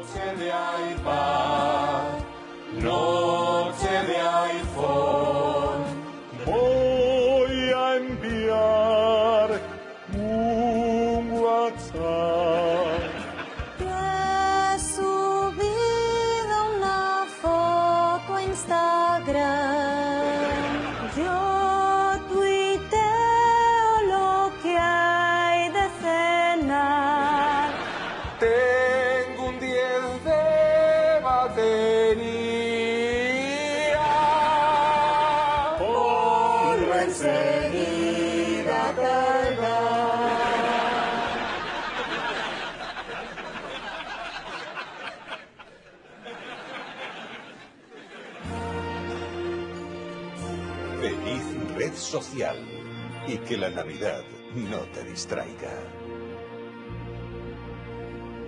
Noche de iPad, noche de iPhone. Voy a enviar un WhatsApp. Te he subido una foto a Instagram. Yo tuiteo lo que hay de cenar. Tengo un 10 de batería. Ponlo enseguida a cargar. Feliz red social y que la Navidad no te distraiga.